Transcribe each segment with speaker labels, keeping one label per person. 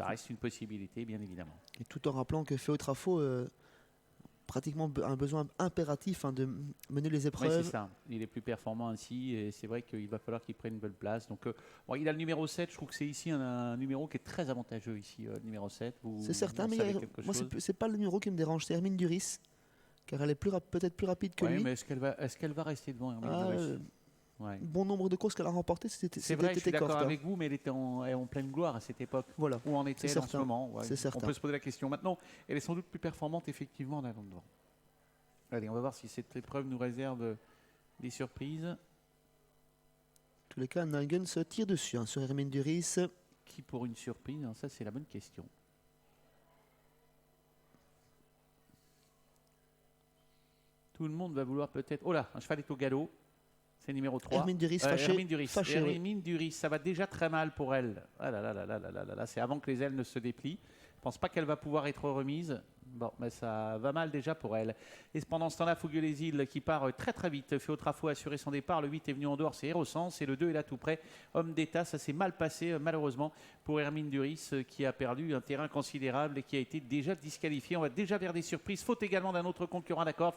Speaker 1: Ça reste une possibilité, bien évidemment.
Speaker 2: Et tout en rappelant que Féo Trafo pratiquement un besoin impératif de mener les
Speaker 1: Oui,
Speaker 2: épreuves.
Speaker 1: c'est ça. Il est plus performant ainsi et c'est vrai qu'il va falloir qu'il prenne une bonne place. Donc, bon, il a le numéro 7. Je trouve que c'est ici un numéro qui est très avantageux ici, le numéro 7.
Speaker 2: C'est certain,
Speaker 1: vous
Speaker 2: mais
Speaker 1: savez quelque
Speaker 2: moi,
Speaker 1: chose
Speaker 2: c'est pas le numéro qui me dérange, c'est Hermine Duris, car elle est peut-être plus rapide que
Speaker 1: Oui,
Speaker 2: lui.
Speaker 1: mais est-ce qu'elle va rester devant Hermine Duris? Ouais.
Speaker 2: Bon nombre de courses qu'elle a remportées,
Speaker 1: C'est vrai, je suis d'accord
Speaker 2: corte.
Speaker 1: avec vous, mais elle était en pleine gloire à cette époque.
Speaker 2: Voilà.
Speaker 1: Où en était-elle en ce moment?
Speaker 2: C'est certain.
Speaker 1: On peut se poser la question. Maintenant, elle est sans doute plus performante effectivement en allant devant. Allez, on va voir si cette épreuve nous réserve des surprises.
Speaker 2: En tous les cas, Nungen se tire dessus sur Hermine Duris.
Speaker 1: Qui pour une surprise? Ça, c'est la bonne question. Tout le monde va vouloir peut-être... Oh là, un cheval est au galop. C'est numéro 3.
Speaker 2: Hermine Duris fâchée.
Speaker 1: Hermine Duris, ça va déjà très mal pour elle. Ah là là là là là là là, c'est avant que les ailes ne se déplient. Je ne pense pas qu'elle va pouvoir être remise. Bon, mais ça va mal déjà pour elle. Et pendant ce temps-là, Fougueux les Îles qui part très très vite. Féo Trafo a assuré son départ. Le 8 est venu en dehors, c'est Hérosens. Et le 2 est là tout près. Homme d'État, ça s'est mal passé malheureusement pour Hermine Duris qui a perdu un terrain considérable et qui a été déjà disqualifié. On va déjà vers des surprises. Faute également d'un autre concurrent, d'accord.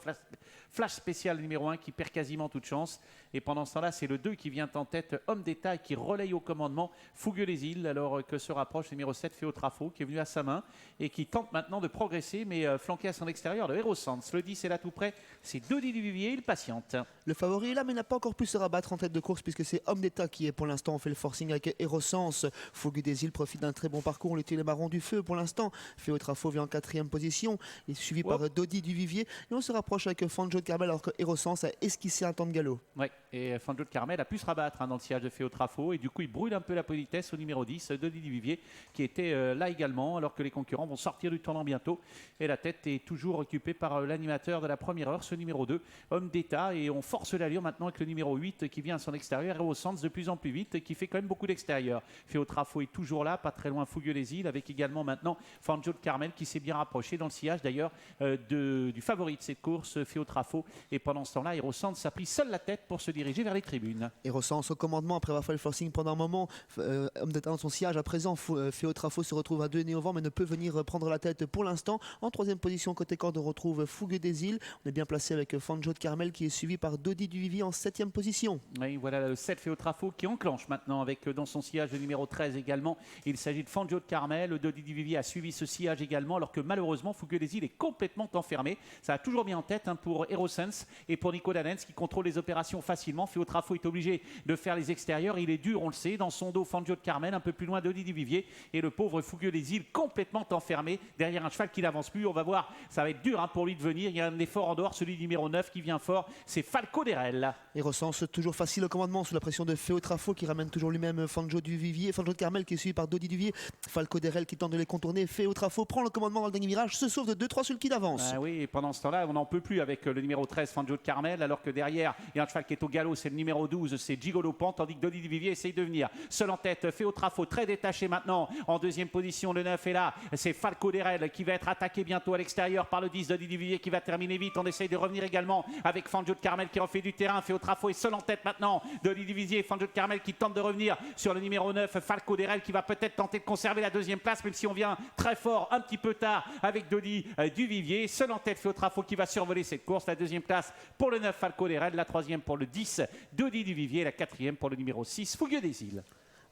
Speaker 1: Flash spécial numéro 1 qui perd quasiment toute chance. Et pendant ce temps-là, c'est le 2 qui vient en tête. Homme d'État qui relaye au commandement Fougueux les Îles. Alors que se rapproche le numéro 7, Féo Trafo, qui est venu à sa main et qui tente maintenant de progresser, mais flanqué à son extérieur de Hérosens. Le 10 est là tout près, c'est Dodi Duvivier, il patiente.
Speaker 2: Le favori est là, mais n'a pas encore pu se rabattre en tête de course, puisque c'est Homme d'État qui est pour l'instant, on fait le forcing avec Hérosens. Fougueux des Îles profite d'un très bon parcours, le les marrons du feu pour l'instant. Féo Trafo vient en 4e position, il est suivi par Dodi Duvivier, et on se rapproche avec Fanjo de Carmel, alors que Hérosens a esquissé un temps de galop.
Speaker 1: Oui, et Fanjo de Carmel a pu se rabattre dans le sillage de Féo Trafo, et du coup il brûle un peu la politesse au numéro 10, Dodi Duvivier, qui était là également, alors que les concurrents vont sortir du tournant bientôt. Et la tête est toujours occupée par l'animateur de la première heure, ce numéro 2, Homme d'État. Et on force l'allure maintenant avec le numéro 8 qui vient à son extérieur, et au centre de plus en plus vite, qui fait quand même beaucoup d'extérieur. Féo Trafo est toujours là, pas très loin Fougueux les Îles, avec également maintenant Fanjo de Carmel qui s'est bien rapproché dans le sillage d'ailleurs du favori de cette course, Féo Trafo. Et pendant ce temps-là, Hérosens a pris seul la tête pour se diriger vers les tribunes.
Speaker 2: Hérosens au commandement après avoir fait le forcing pendant un moment. Homme d'État dans son sillage à présent. Féo Trafo se retrouve à 2 nez au vent, mais ne peut venir prendre la tête pour l'instant. En 3e position côté corde, on retrouve Fougueux des Îles. On est bien placé avec Fanjo de Carmel qui est suivi par Dodi Duvivier en 7e position.
Speaker 1: Oui, voilà le 7 Féo Trafo qui enclenche maintenant avec dans son sillage le numéro 13 également. Il s'agit de Fanjo de Carmel. Dodi Duvivier a suivi ce sillage également, alors que malheureusement Fougueux des Îles est complètement enfermé. Ça a toujours bien en tête pour Hérosens et pour Nico Danens qui contrôle les opérations facilement. Féo Trafo est obligé de faire les extérieurs. Il est dur, on le sait. Dans son dos, Fanjo de Carmel, un peu plus loin Dodi Duvivier. Et le pauvre Fougueux des Îles complètement enfermé derrière un cheval qui n'avance plus. On va voir, ça va être dur pour lui de venir. Il y a un effort en dehors, celui du numéro 9 qui vient fort. C'est Falco Derel.
Speaker 2: Hérosens toujours facile au commandement sous la pression de Féo Trafo qui ramène toujours lui-même Fanjo de Carmel qui est suivi par Dodi Duvivier. Falco Derel qui tente de les contourner. Féo Trafo prend le commandement dans le dernier virage, se sauve de 2-3 sur le qui d'avance.
Speaker 1: Ah oui, et pendant ce temps-là, on n'en peut plus avec le numéro 13, Fanjo de Carmel, alors que derrière, il y a un cheval qui est au galop, c'est le numéro 12, c'est Gigolo Pan, tandis que Dodi Duvivier essaye de venir. Seul en tête, Féo Trafo très détaché maintenant. En 2e position, le 9 est là, c'est Falco Derel qui va être attaqué bientôt à l'extérieur par le 10, Dodi Duvivier qui va terminer vite. On essaye de revenir également avec Fanjo de Carmel qui refait du terrain. Féo Trafo est seul en tête maintenant. Dodi Duvivier et Fanjo de Carmel qui tente de revenir sur le numéro 9, Falco Derel qui va peut-être tenter de conserver la 2e place, même si on vient très fort un petit peu tard avec Dodi Duvivier. Seul en tête, Féo Trafo qui va survoler cette course. La 2e place pour le 9, Falco Derel. La 3e pour le 10, Dodi Duvivier. La 4e pour le numéro 6, Fougueux des Îles.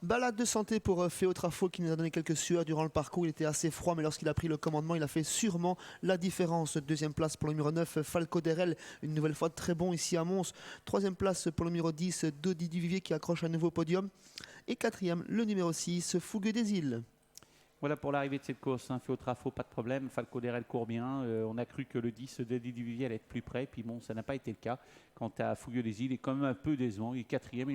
Speaker 2: Balade de santé pour Féo Trafo qui nous a donné quelques sueurs durant le parcours. Il était assez froid, mais lorsqu'il a pris le commandement, il a fait sûrement la différence. 2e place pour le numéro 9, Falco Derel. Une nouvelle fois très bon ici à Mons. 3e place pour le numéro 10, Dodi Duvivier qui accroche un nouveau podium. Et 4e, le numéro 6, Fougueux des Îles.
Speaker 1: Voilà pour l'arrivée de cette course. Féo Trafo, pas de problème. Falco Derel court bien. On a cru que le 10 de Dodi Duvivier allait être plus près. Puis bon, ça n'a pas été le cas. Quant à Fougueux des Îles, il est quand même un peu décevant. Il est 4e.